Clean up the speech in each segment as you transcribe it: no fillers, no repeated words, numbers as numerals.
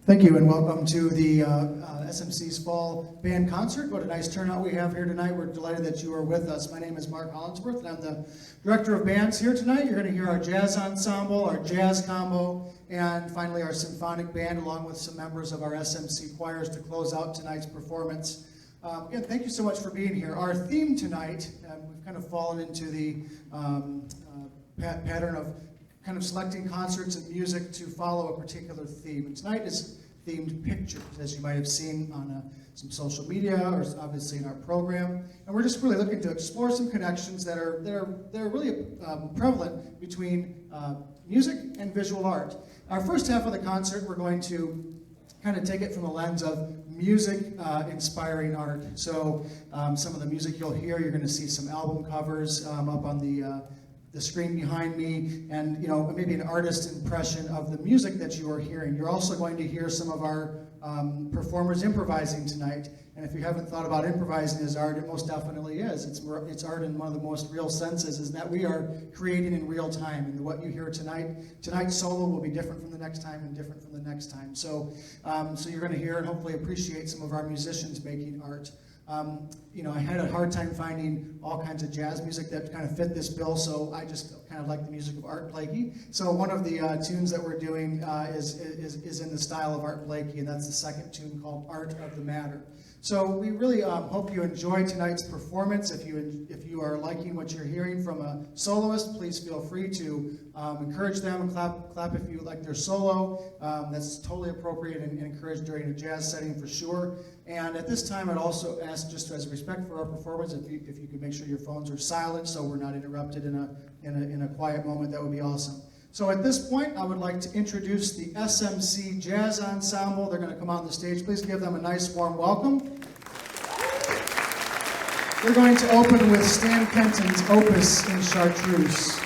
Thank you, and welcome to the SMC's Fall Band Concert. What a nice turnout we have here tonight. We're delighted that you are with us. My name is Mark Hollinsworth, and I'm the Director of Bands here tonight. You're going to hear our jazz ensemble, our jazz combo, and finally our symphonic band, along with some members of our SMC choirs to close out tonight's performance. Again, thank you so much for being here. Our theme tonight, we've kind of fallen into the pattern of kind of selecting concerts and music to follow a particular theme. And tonight is themed pictures, as you might have seen on some social media or obviously in our program. And we're just really looking to explore some connections that are really prevalent between music and visual art. Our first half of the concert, we're going to kind of take it from the lens of music inspiring art. So some of the music you'll hear, you're going to see some album covers up on the screen behind me, and maybe an artist impression of the music that you are hearing. You're also going to hear some of our performers improvising tonight. And if you haven't thought about improvising as art, it most definitely is. It's art in one of the most real senses, is that we are creating in real time. And what you hear tonight's solo will be different from the next time and different from the next time. So you're going to hear and hopefully appreciate some of our musicians making art. I had a hard time finding all kinds of jazz music that kind of fit this bill, so I just kind of like the music of Art Blakey. So one of the tunes that we're doing is in the style of Art Blakey, and that's the second tune called Art of the Matter. So we really hope you enjoy tonight's performance. If you are liking what you're hearing from a soloist, please feel free to encourage them and clap if you like their solo. That's totally appropriate and encouraged during a jazz setting for sure. And at this time, I'd also ask, just as a respect for our performance, if you could make sure your phones are silent so we're not interrupted in a quiet moment, that would be awesome. So at this point, I would like to introduce the SMC Jazz Ensemble. They're going to come on the stage. Please give them a nice warm welcome. We're going to open with Stan Kenton's Opus in Chartreuse.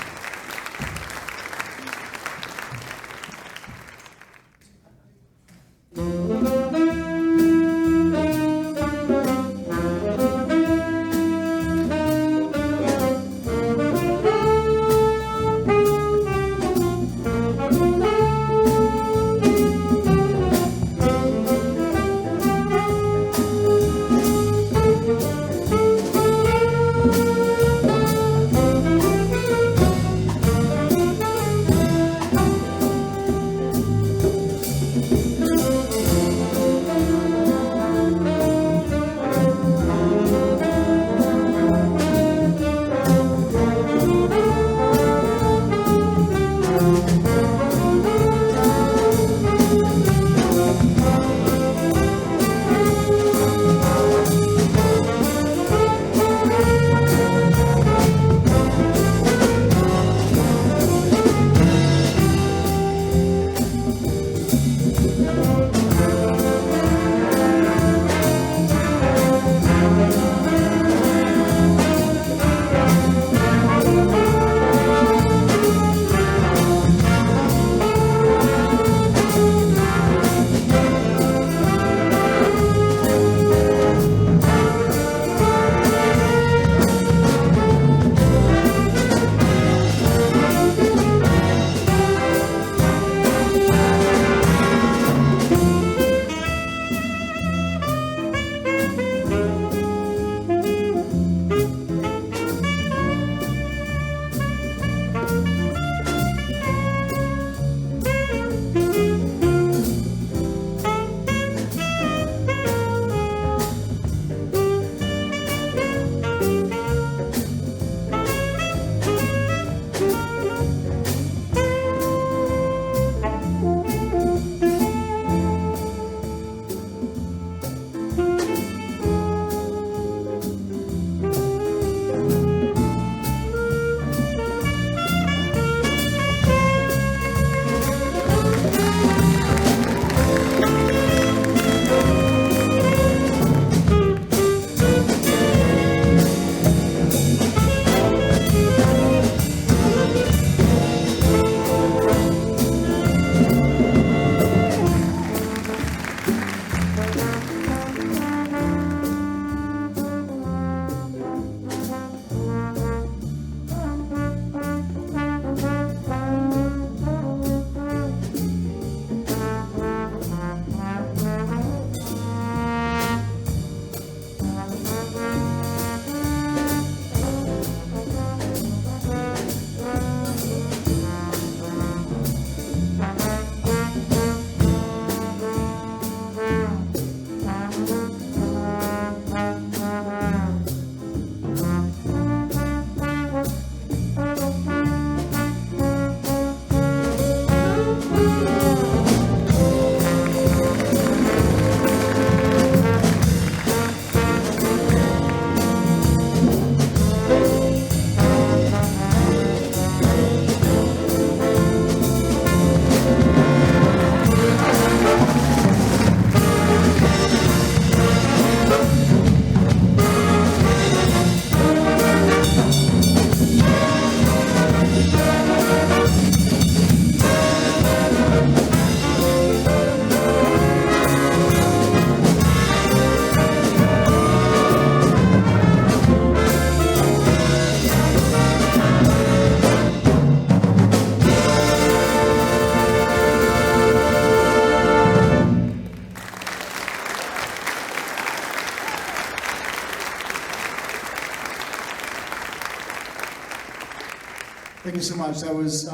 Thank you so much. That was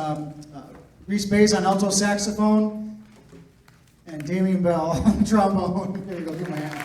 Reese Bays on alto saxophone and Damien Bell on trombone. There you go, give my hand.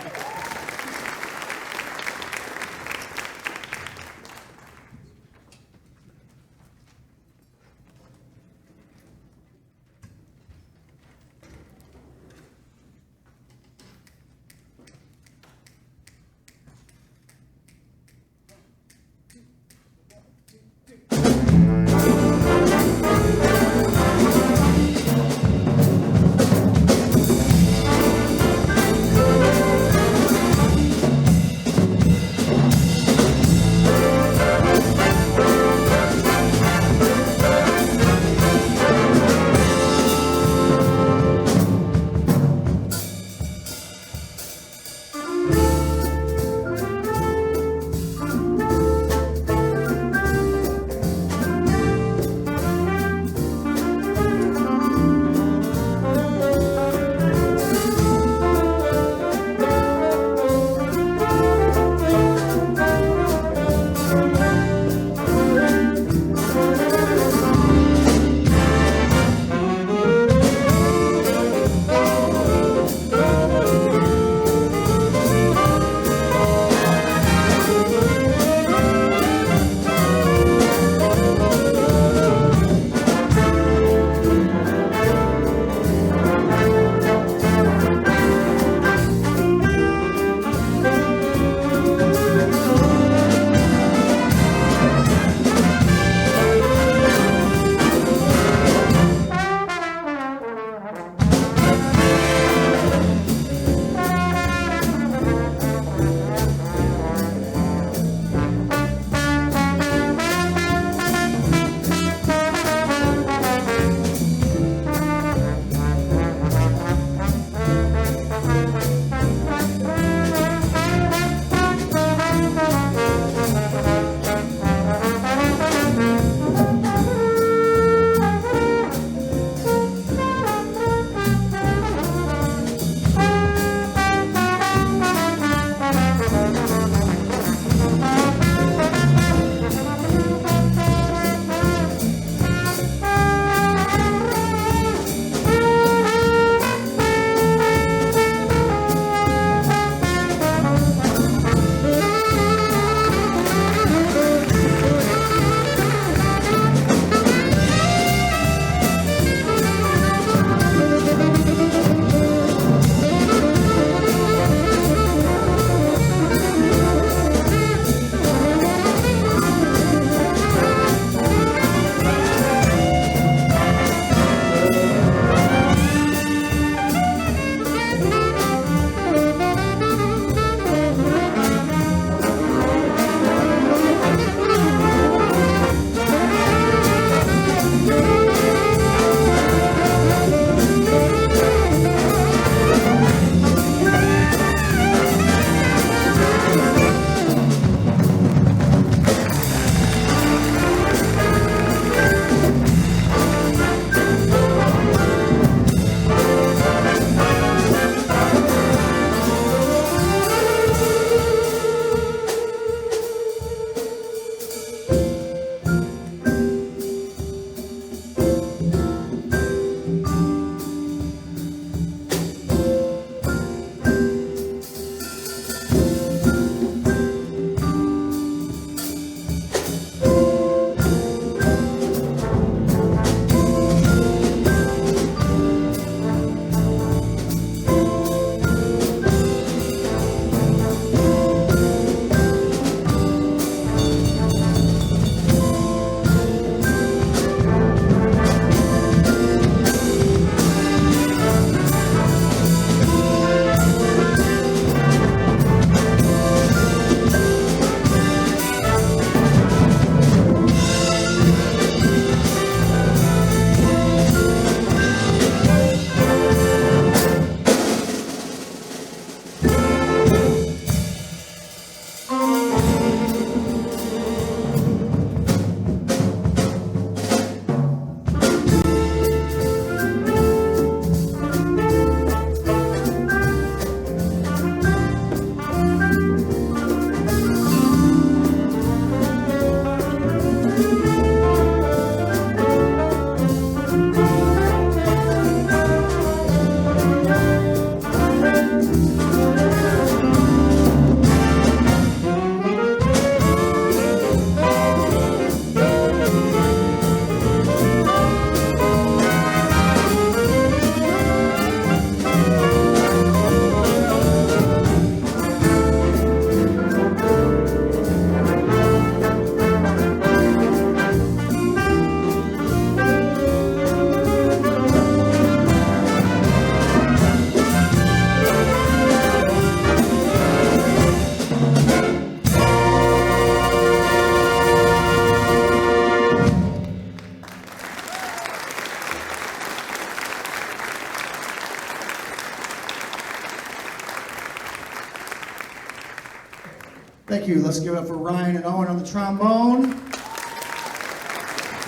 Thank you. Let's give it up for Ryan and Owen on the trombone.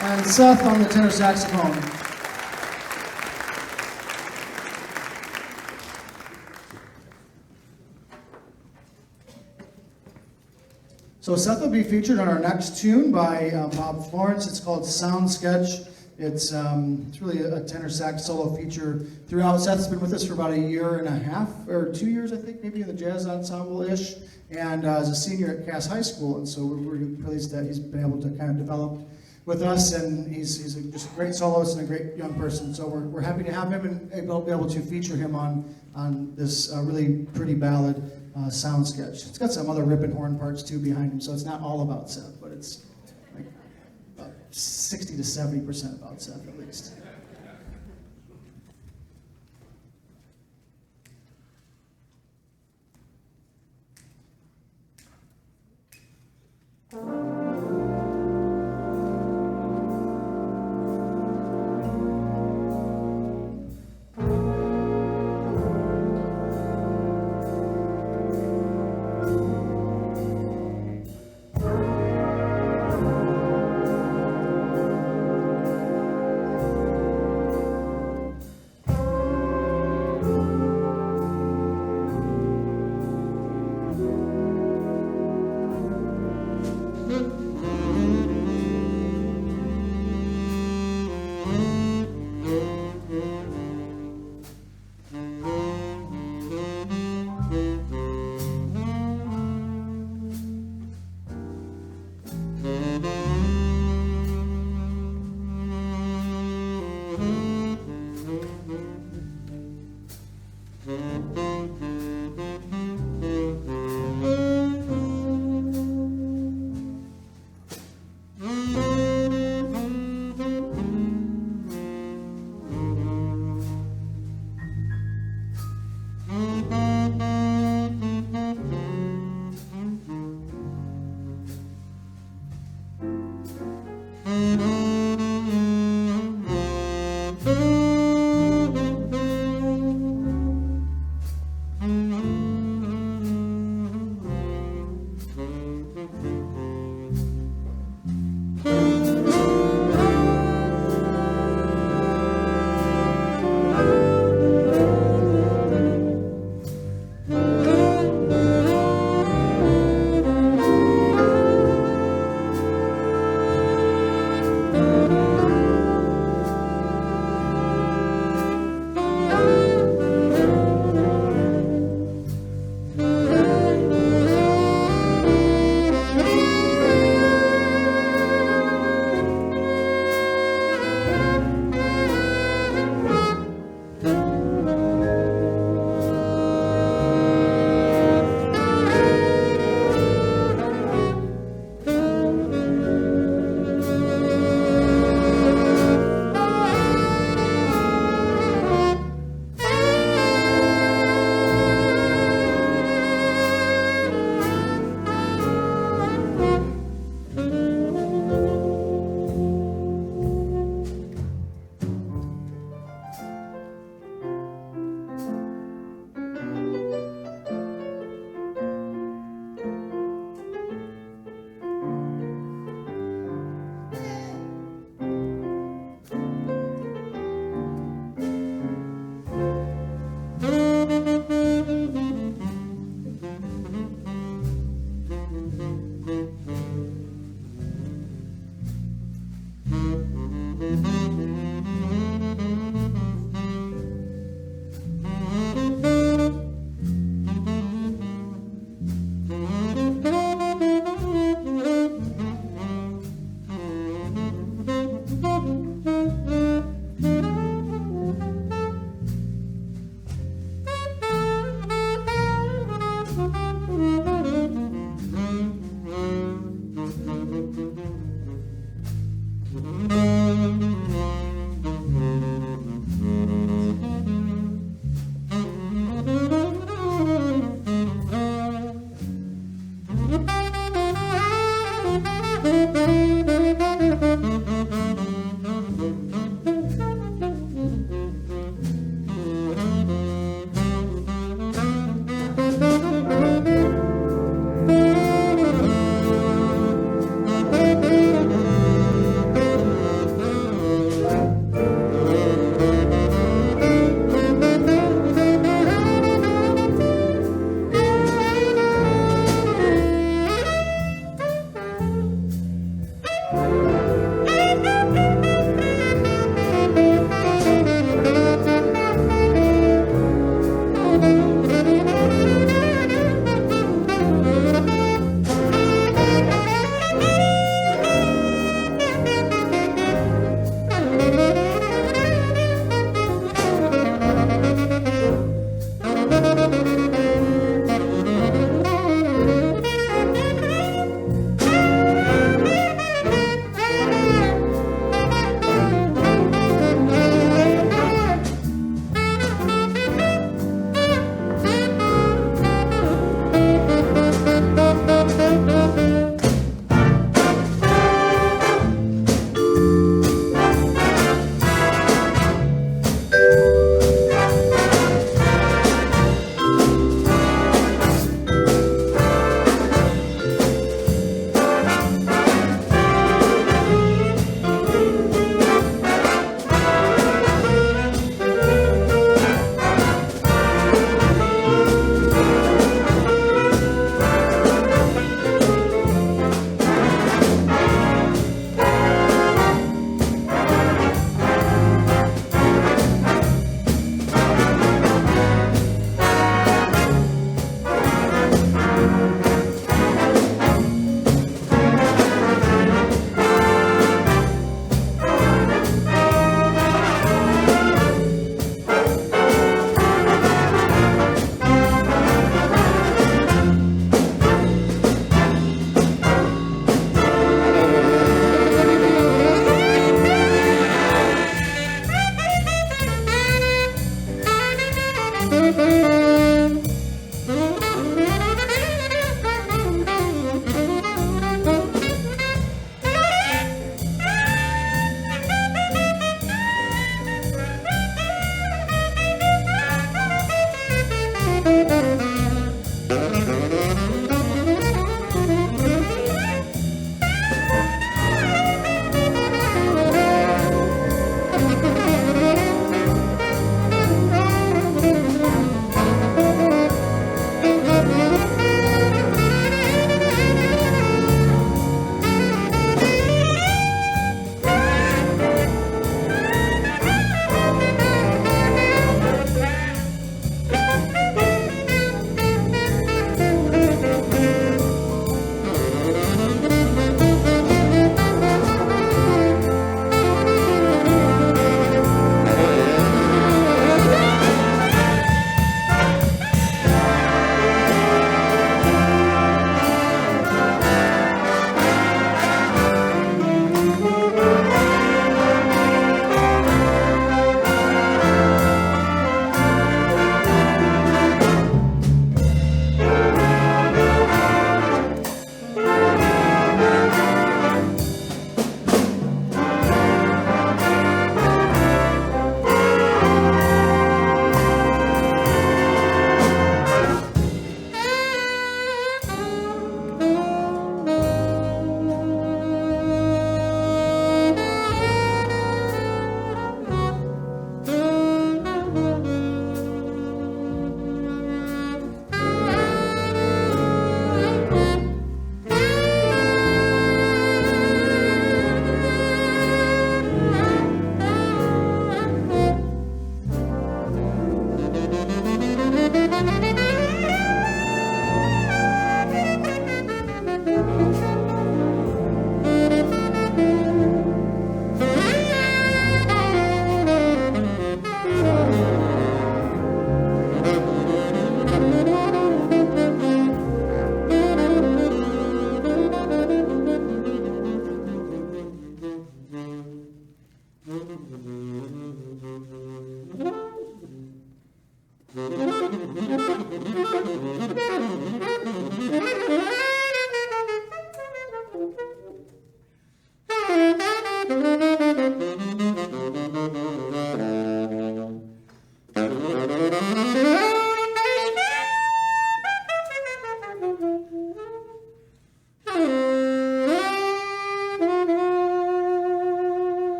And Seth on the tenor saxophone. So Seth will be featured on our next tune by Bob Florence. It's called Sound Sketch. It's really a tenor sax solo feature throughout. Seth's been with us for about a year and a half, or 2 years, I think, maybe in the jazz ensemble-ish, and as a senior at Cass High School. And so we're really pleased that he's been able to kind of develop with us, and he's just a great soloist and a great young person. So we're happy to have him and be able to feature him on this really pretty ballad, Sound Sketch. It's got some other rip and horn parts too behind him, so it's not all about Seth, but it's like about 60 to 70% about Seth at least.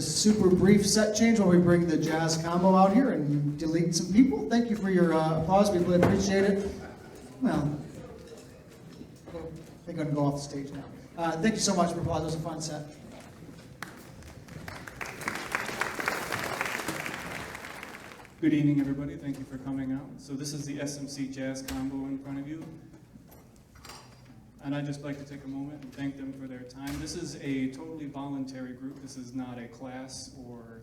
a super brief set change while we bring the jazz combo out here and delete some people. Thank you for your applause. We really appreciate it. Well, I think I'm going to go off the stage now. Thank you so much for applause. It was a fun set. Good evening, everybody. Thank you for coming out. So this is the SMC Jazz Combo in front of you. And I'd just like to take a moment and thank them for their time. This is a totally voluntary group. This is not a class or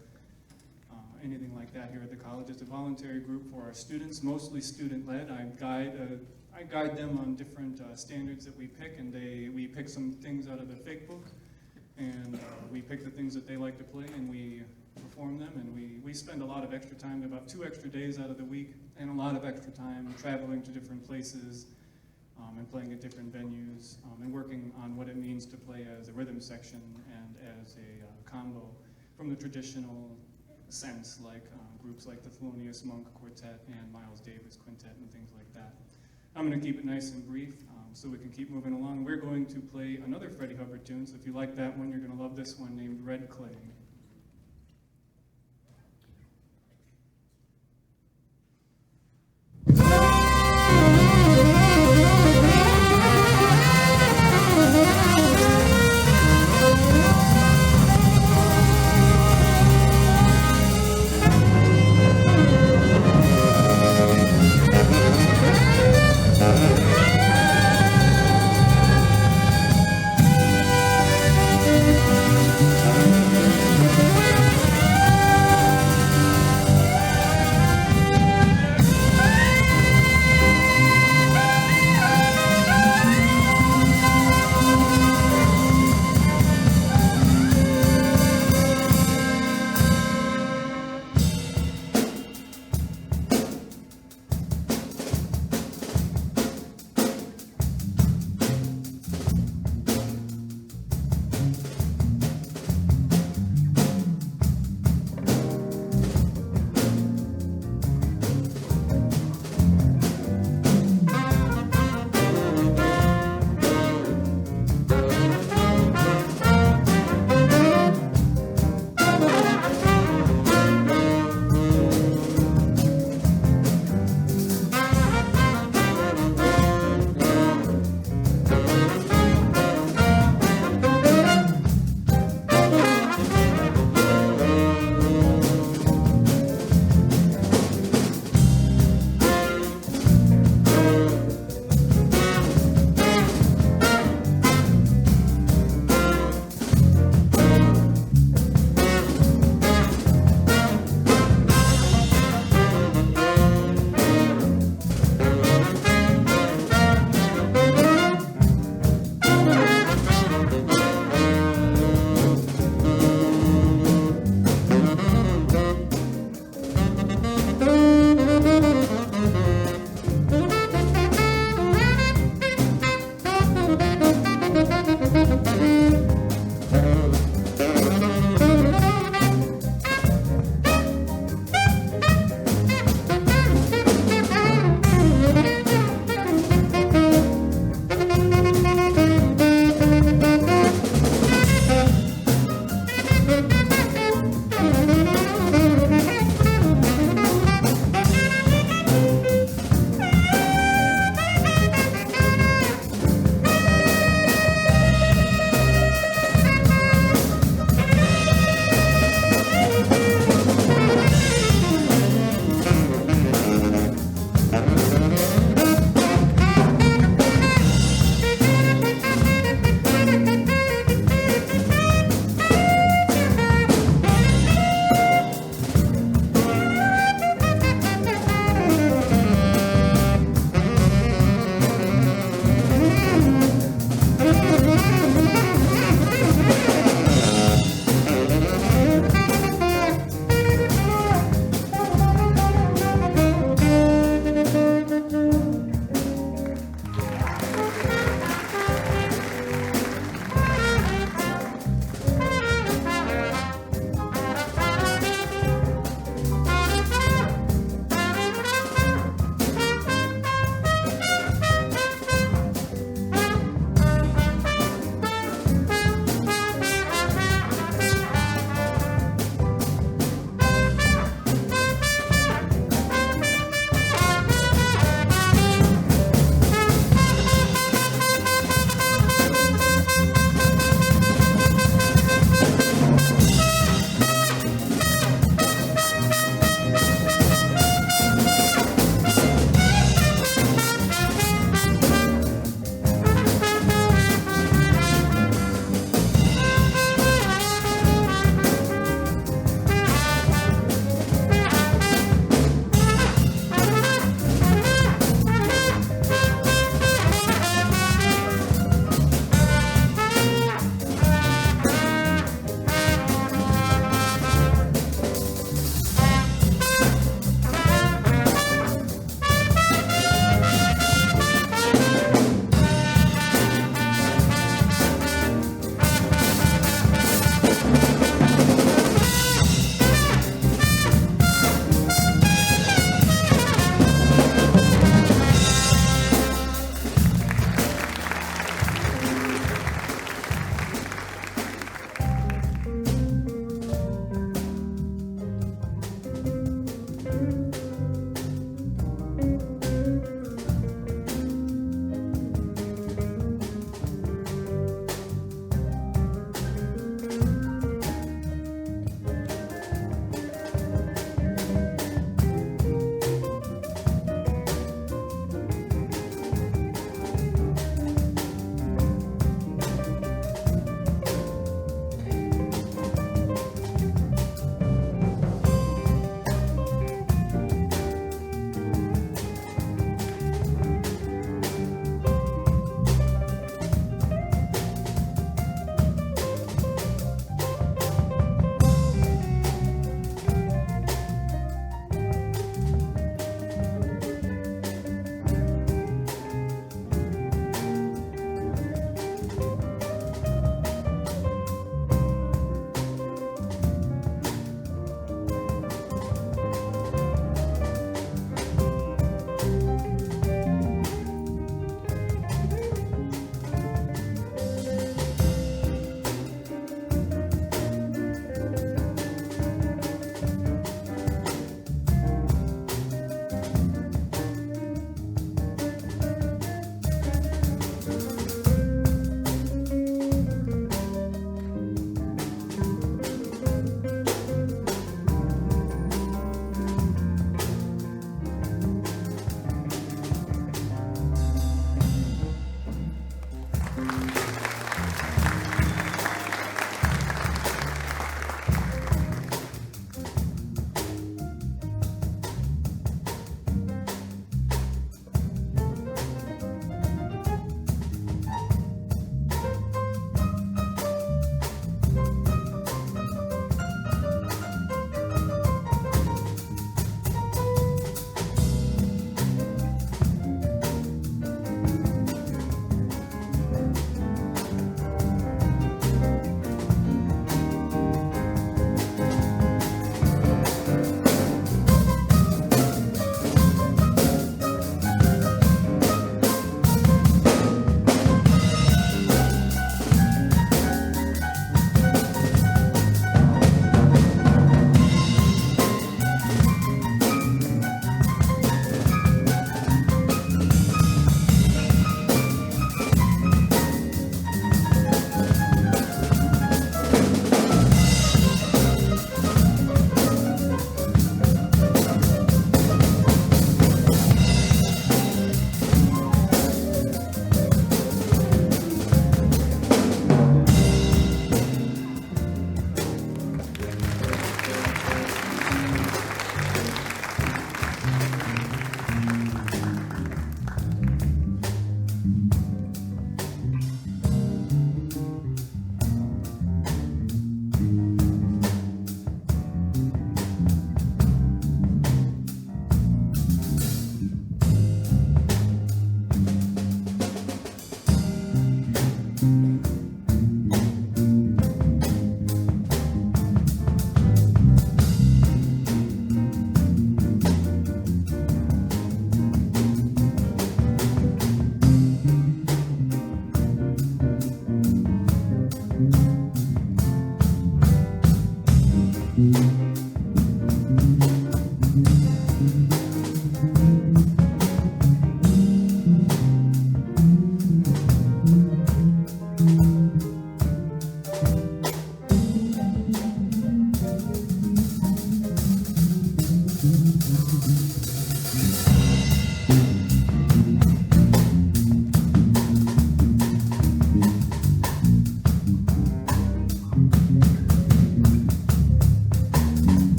anything like that here at the college. It's a voluntary group for our students, mostly student-led. I guide them on different standards that we pick, and we pick some things out of the fake book, and we pick the things that they like to play, and we perform them, and we spend a lot of extra time, about 2 extra days out of the week, and a lot of extra time traveling to different places and playing at different venues and working on what it means to play as a rhythm section and as a combo from the traditional sense, like groups like the Thelonious Monk Quartet and Miles Davis Quintet and things like that. I'm going to keep it nice and brief so we can keep moving along. We're going to play another Freddie Hubbard tune, so if you like that one, you're going to love this one named Red Clay.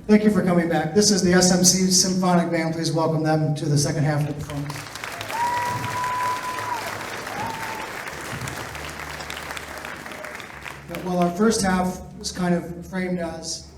Thank you for coming back. This is the SMC Symphonic Band. Please welcome them to the second half of the performance. Well, our first half was kind of framed as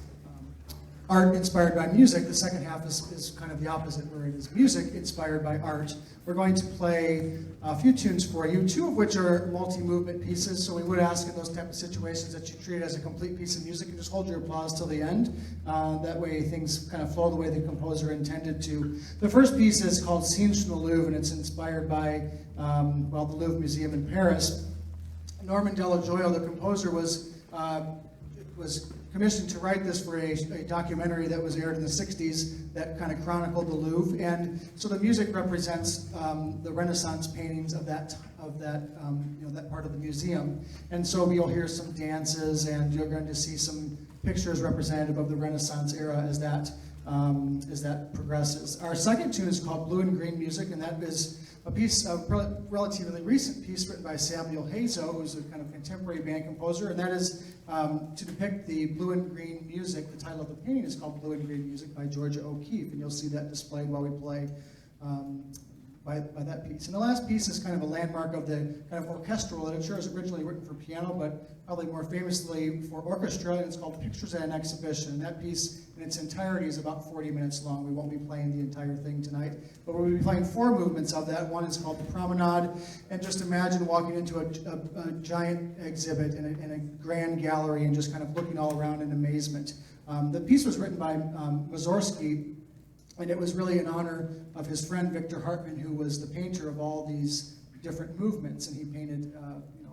art inspired by music. The second half is kind of the opposite, where it is music inspired by art. We're going to play a few tunes for you, two of which are multi-movement pieces, so we would ask in those type of situations that you treat it as a complete piece of music and just hold your applause till the end. That way things kind of flow the way the composer intended to. The first piece is called Scenes from the Louvre, and it's inspired by, the Louvre Museum in Paris. Norman Delajoye, the composer, was commissioned to write this for a documentary that was aired in the 60s that kind of chronicled the Louvre. And so the music represents the Renaissance paintings of that part of the museum. And so you'll hear some dances, and you're going to see some pictures representative of the Renaissance era as that as that progresses. Our second tune is called Blue and Green Music, and that is a piece, a relatively recent piece written by Samuel Hazo, who's a kind of contemporary band composer, and that is to depict the blue and green music. The title of the painting is called Blue and Green Music by Georgia O'Keeffe, and you'll see that displayed while we play by that piece. And the last piece is kind of a landmark of the kind of orchestral literature. It was originally written for piano, but probably more famously for orchestra, and it's called Pictures at an Exhibition. And that piece in its entirety is about 40 minutes long. We won't be playing the entire thing tonight, but we'll be playing 4 movements of that. One is called the Promenade, and just imagine walking into a giant exhibit in a grand gallery and just kind of looking all around in amazement. The piece was written by Mussorgsky, and it was really in honor of his friend Victor Hartmann, who was the painter of all these different movements, and he painted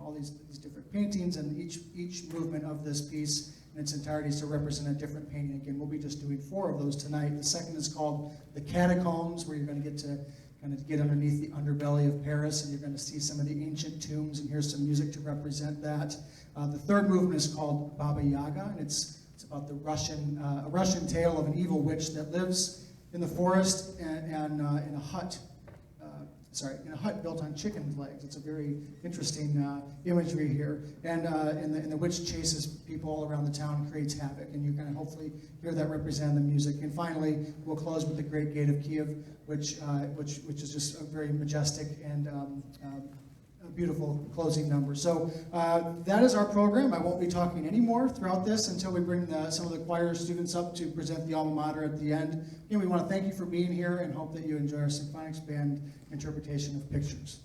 all these different paintings, and each movement of this piece in its entirety is to represent a different painting. Again, we'll be just doing 4 of those tonight. The second is called the Catacombs, where you're going to get to kind of get underneath the underbelly of Paris, and you're going to see some of the ancient tombs and hear some music to represent that. The third movement is called Baba Yaga, and it's about the a Russian tale of an evil witch that lives in the forest and in a hut. In a hut built on chicken legs. It's a very interesting imagery here. And the witch chases people all around the town and creates havoc. And you can hopefully hear that represent the music. And finally, we'll close with the Great Gate of Kiev, which is just a very majestic and a beautiful closing number. So that is our program. I won't be talking anymore throughout this until we bring some of the choir students up to present the alma mater at the end. Again, we want to thank you for being here and hope that you enjoy our symphonics band interpretation of Pictures.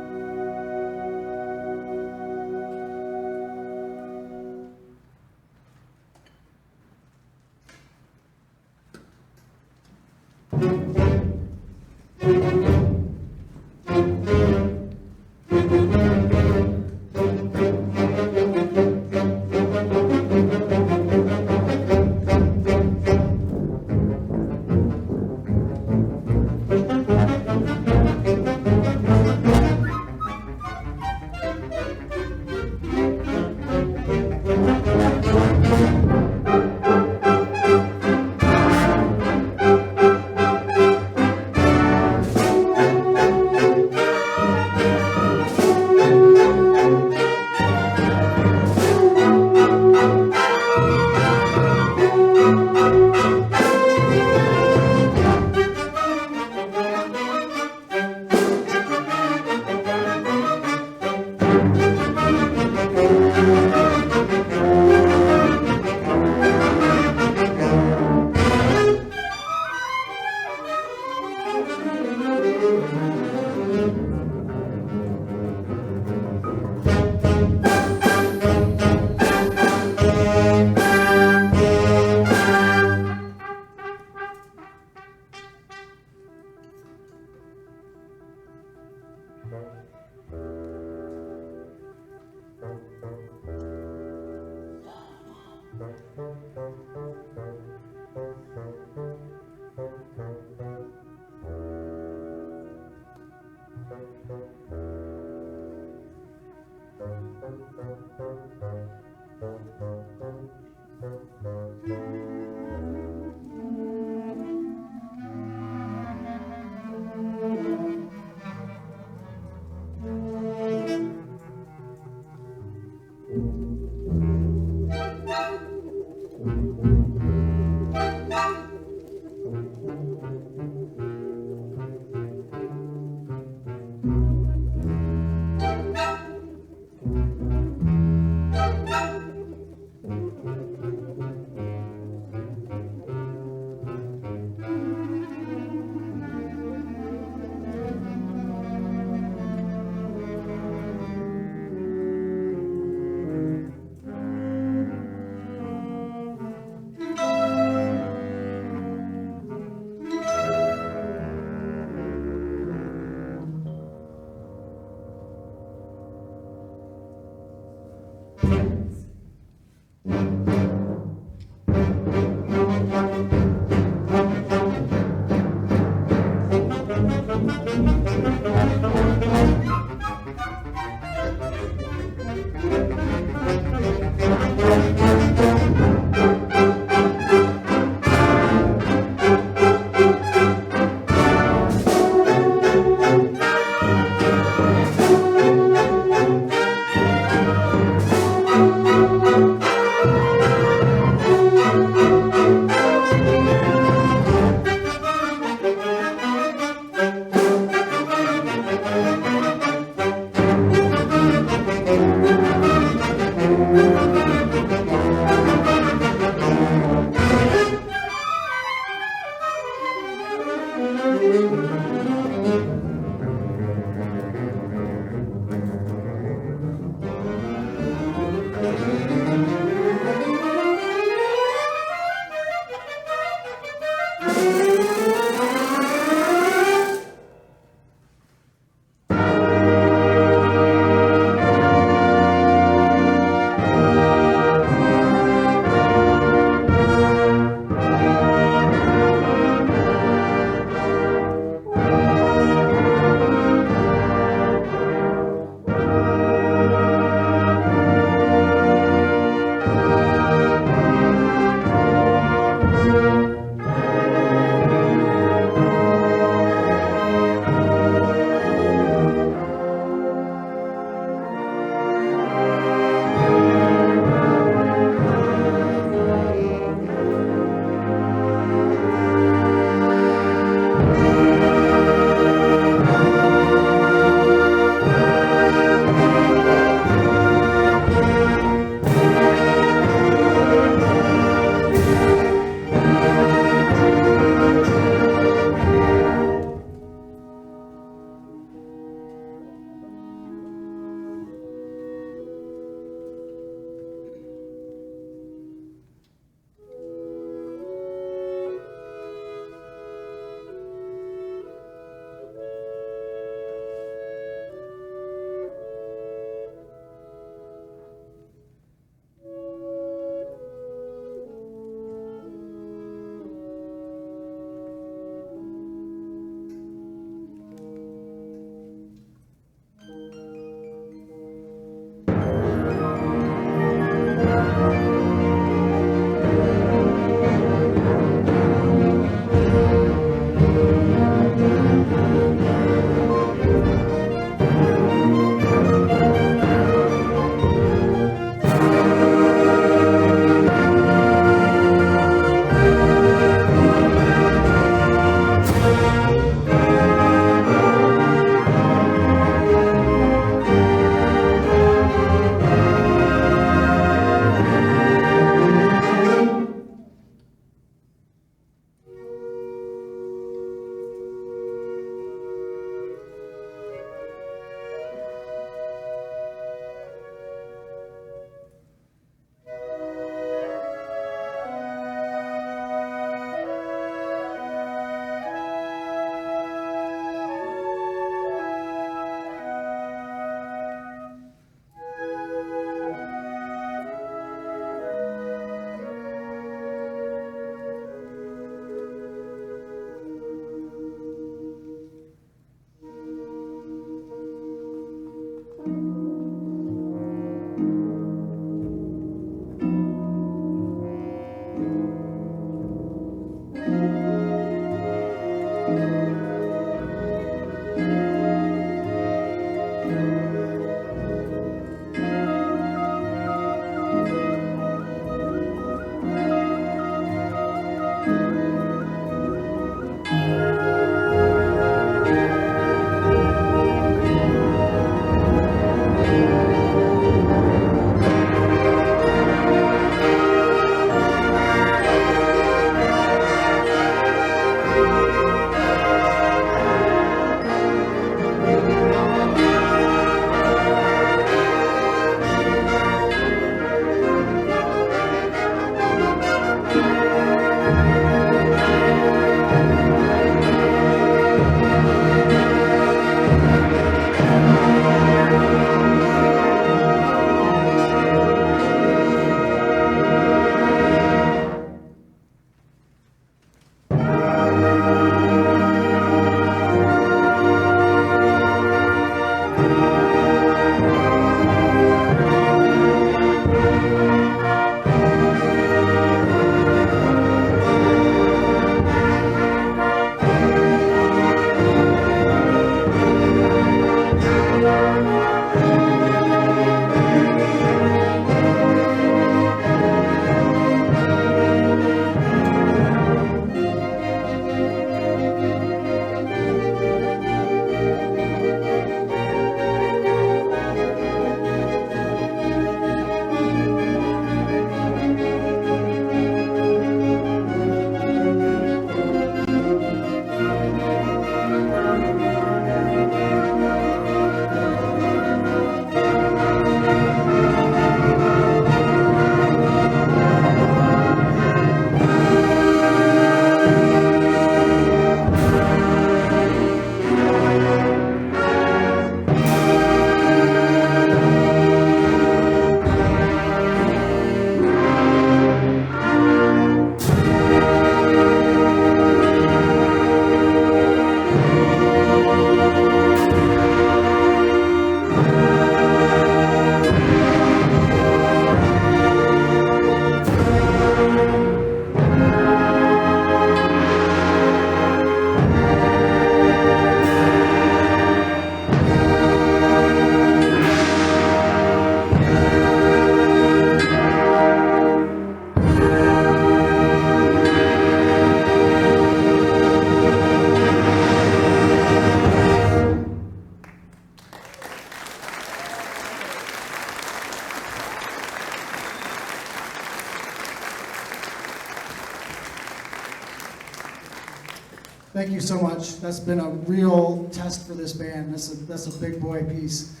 Thank you so much. That's been a real test for this band. That's a big boy piece.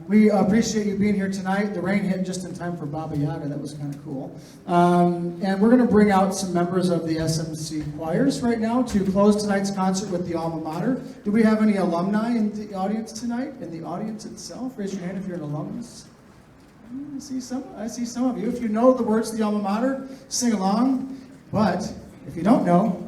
We appreciate you being here tonight. The rain hit just in time for Baba Yaga. That was kind of cool. And we're going to bring out some members of the SMC choirs right now to close tonight's concert with the alma mater. Do we have any alumni in the audience tonight? In the audience itself? Raise your hand if you're an alumnus. I see some of you. If you know the words to the alma mater, sing along. But if you don't know,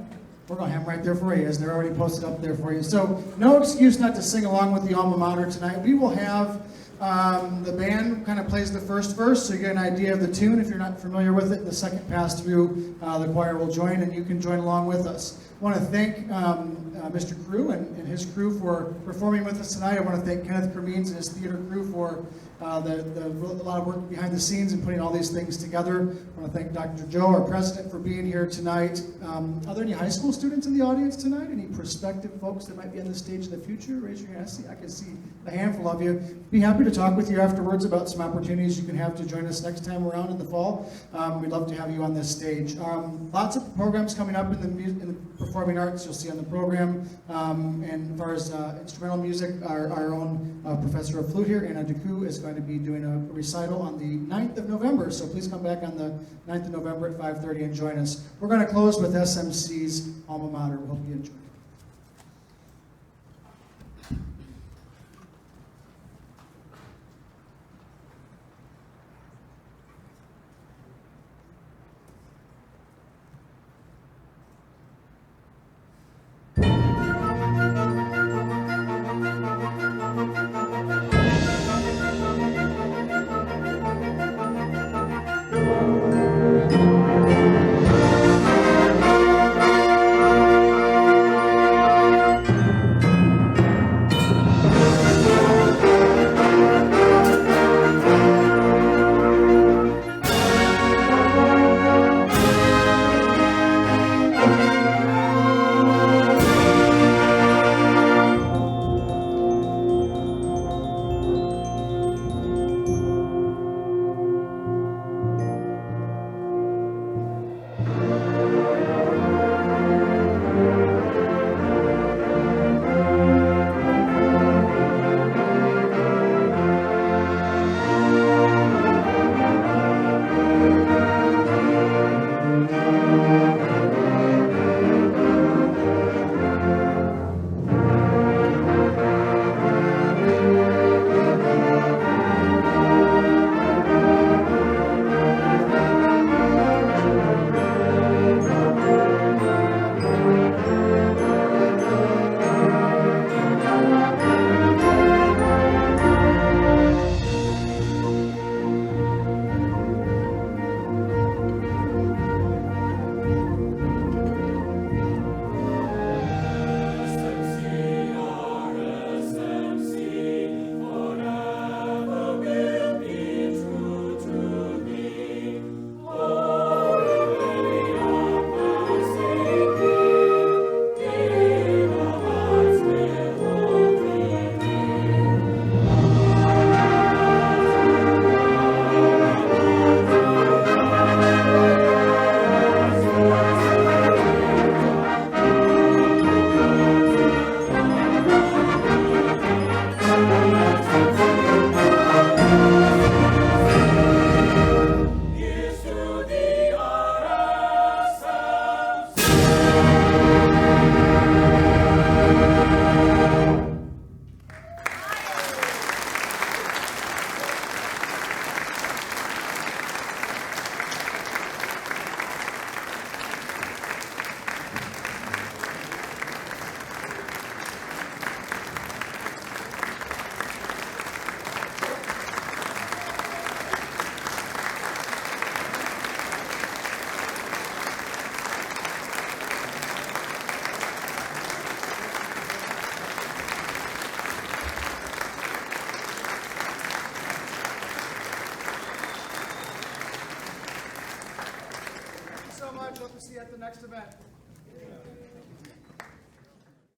we're going to have them right there for you, as they're already posted up there for you. So no excuse not to sing along with the alma mater tonight. We will have the band kind of plays the first verse, so you get an idea of the tune. If you're not familiar with it, the second pass through, the choir will join, and you can join along with us. I want to thank Mr. Crew and his crew for performing with us tonight. I want to thank Kenneth Creameans and his theater crew for a lot of work behind the scenes and putting all these things together. I want to thank Dr. Joe, our president, for being here tonight. Are there any high school students in the audience tonight? Any prospective folks that might be on the stage in the future? Raise your hand. I can see a handful of you. Be happy to talk with you afterwards about some opportunities you can have to join us next time around in the fall. We'd love to have you on this stage. Lots of programs coming up in the performing arts you'll see on the program. And as far as instrumental music, our own professor of flute here, Anna Deku, is going to be doing a recital on the 9th of November. So please come back on the 9th of November at 5:30 and join us. We're going to close with SMC's alma mater. We hope you enjoy. See you at the next event.